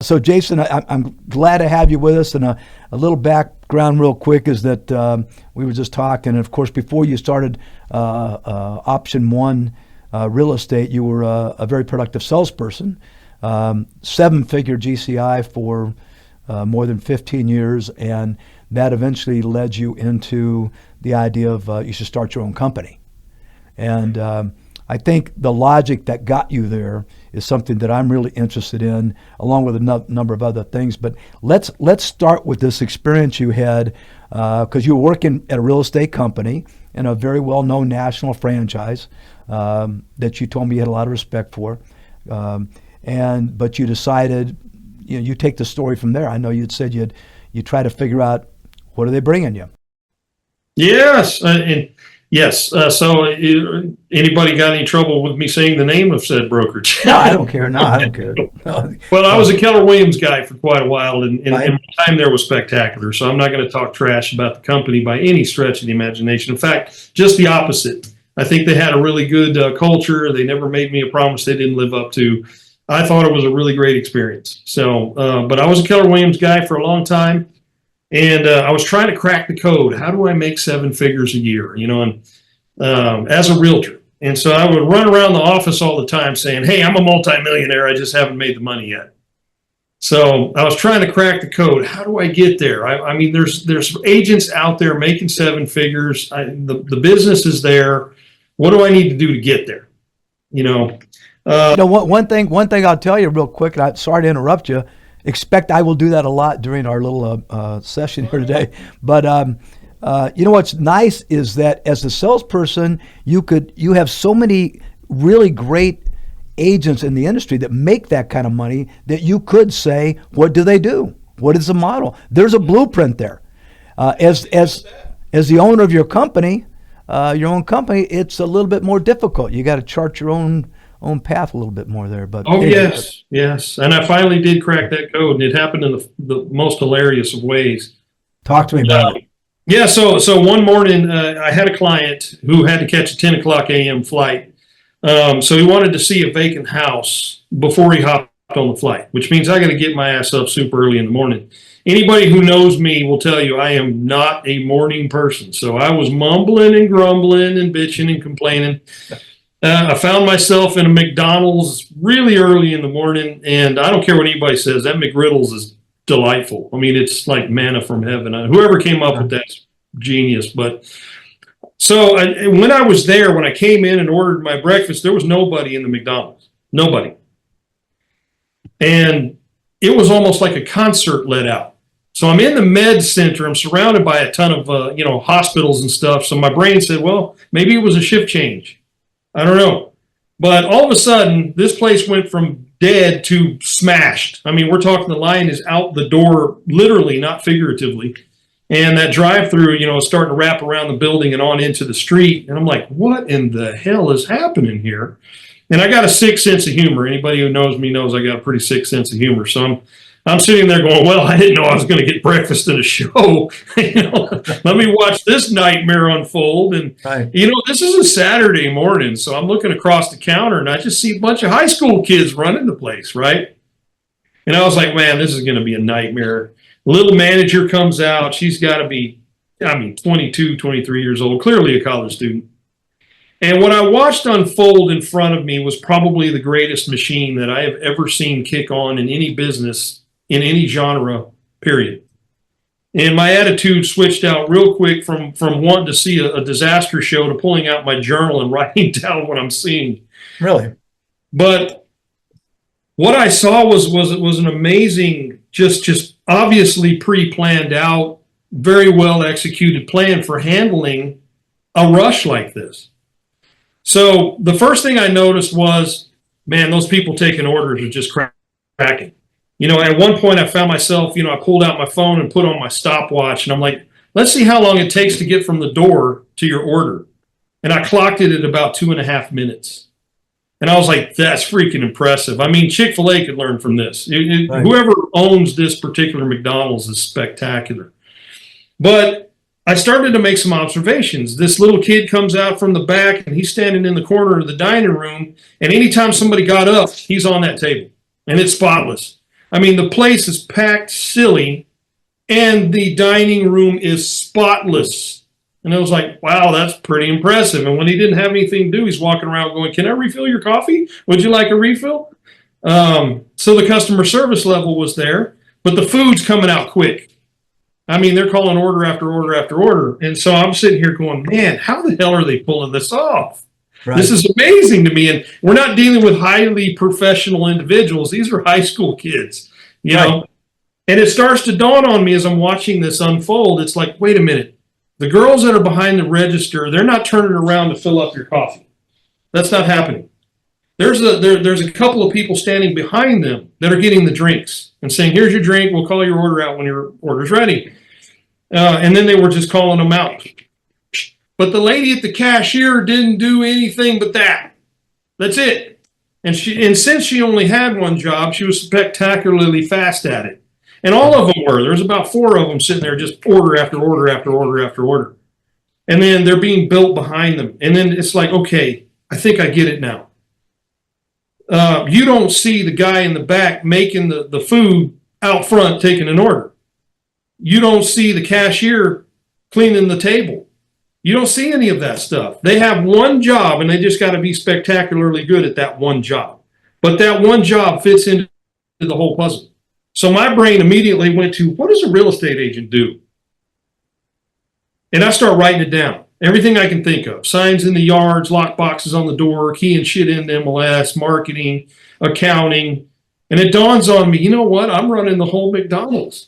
So, Jason, I'm glad to have you with us. And a little background, real quick, is that we were just talking. And of course, before you started Option One Real Estate, you were a very productive salesperson, 7-figure GCI for more than 15 years, and that eventually led you into the idea of you should start your own company. And I think the logic that got you there is something that I'm really interested in, along with a number of other things. But let's start with this experience you had, because you were working at a real estate company in a very well-known national franchise that you told me you had a lot of respect for, but you decided, you take the story from there. I know you'd said you try to figure out, what are they bringing you? Yes, yes. So anybody got any trouble with me saying the name of said brokerage? No, I don't care. No, I don't care. No. Well, I was a Keller Williams guy for quite a while, and my time there was spectacular. So I'm not going to talk trash about the company by any stretch of the imagination. In fact, just the opposite. I think they had a really good culture. They never made me a promise they didn't live up to. I thought it was a really great experience. So, but I was a Keller Williams guy for a long time. And I was trying to crack the code. How do I make 7 figures a year, and as a realtor? And so I would run around the office all the time saying, hey, I'm a multimillionaire. I just haven't made the money yet. So I was trying to crack the code. How do I get there? I mean, there's agents out there making 7 figures. The business is there. What do I need to do to get there? One thing I'll tell you real quick, and I'm sorry to interrupt you. Expect I will do that a lot during our little session here today. But what's nice is that as a salesperson, you have so many really great agents in the industry that make that kind of money that you could say, what do they do? What is the model? There's a blueprint there. As the owner of your own company, it's a little bit more difficult. You got to chart your own path a little bit more there. But anyway. Yes. And I finally did crack that code, and it happened in the most hilarious of ways. Talk to me about it. Yeah, so one morning I had a client who had to catch a 10 o'clock a.m. flight. So he wanted to see a vacant house before he hopped on the flight, which means I got to get my ass up super early in the morning. Anybody who knows me will tell you I am not a morning person. So I was mumbling and grumbling and bitching and complaining. I found myself in a McDonald's really early in the morning, and I don't care what anybody says, that McGriddles is delightful. I mean, it's like manna from heaven. Whoever came up with that's genius. But so when I was there, when I came in and ordered my breakfast, there was nobody in the McDonald's. Nobody. And it was almost like a concert let out. So I'm in the med center. I'm surrounded by a ton of, hospitals and stuff. So my brain said, well, maybe it was a shift change. I don't know. But all of a sudden, this place went from dead to smashed. I mean, we're talking the line is out the door, literally, not figuratively. And that drive-through, is starting to wrap around the building and on into the street. And I'm like, what in the hell is happening here? And I got a sick sense of humor. Anybody who knows me knows I got a pretty sick sense of humor. So I'm sitting there going, well, I didn't know I was going to get breakfast in a show. Let me watch this nightmare unfold. And, right. This is a Saturday morning. So I'm looking across the counter and I just see a bunch of high school kids running the place, right? And I was like, man, this is going to be a nightmare. Little manager comes out. She's got to be, 22, 23 years old, clearly a college student. And what I watched unfold in front of me was probably the greatest machine that I have ever seen kick on in any business, in any genre, period. And my attitude switched out real quick from wanting to see a disaster show to pulling out my journal and writing down what I'm seeing. Really? But what I saw was an amazing, just obviously pre-planned out, very well executed plan for handling a rush like this. So the first thing I noticed was, man, those people taking orders are just cracking. At one point I found myself, I pulled out my phone and put on my stopwatch, and I'm like, let's see how long it takes to get from the door to your order. And I clocked it at about 2.5 minutes. And I was like, that's freaking impressive. I mean, Chick-fil-A could learn from this. Right. Whoever owns this particular McDonald's is spectacular. But I started to make some observations. This little kid comes out from the back, and he's standing in the corner of the dining room, and anytime somebody got up, he's on that table, and it's spotless. I mean, the place is packed silly, and the dining room is spotless. And I was like, wow, that's pretty impressive. And when he didn't have anything to do, he's walking around going, can I refill your coffee? Would you like a refill? So the customer service level was there, but the food's coming out quick. I mean, they're calling order after order after order. And so I'm sitting here going, man, how the hell are they pulling this off? Right. This is amazing to me. And we're not dealing with highly professional individuals. These are high school kids, you know? And it starts to dawn on me as I'm watching this unfold. It's like, wait a minute. The girls that are behind the register, they're not turning around to fill up your coffee. That's not happening. There's a couple of people standing behind them that are getting the drinks and saying, here's your drink. We'll call your order out when your order's ready. And then they were just calling them out. But the lady at the cashier didn't do anything but that. That's it. And since she only had one job, she was spectacularly fast at it. And all of them were. There was about 4 of them sitting there just order after order after order after order. And then they're being built behind them. And then it's like, okay, I think I get it now. You don't see the guy in the back making the food out front taking an order. You don't see the cashier cleaning the table. You don't see any of that stuff. They have one job, and they just got to be spectacularly good at that one job. But that one job fits into the whole puzzle. So my brain immediately went to, what does a real estate agent do? And I start writing it down. Everything I can think of. Signs in the yards, lock boxes on the door, keying shit into MLS, marketing, accounting. And it dawns on me, you know what? I'm running the whole McDonald's.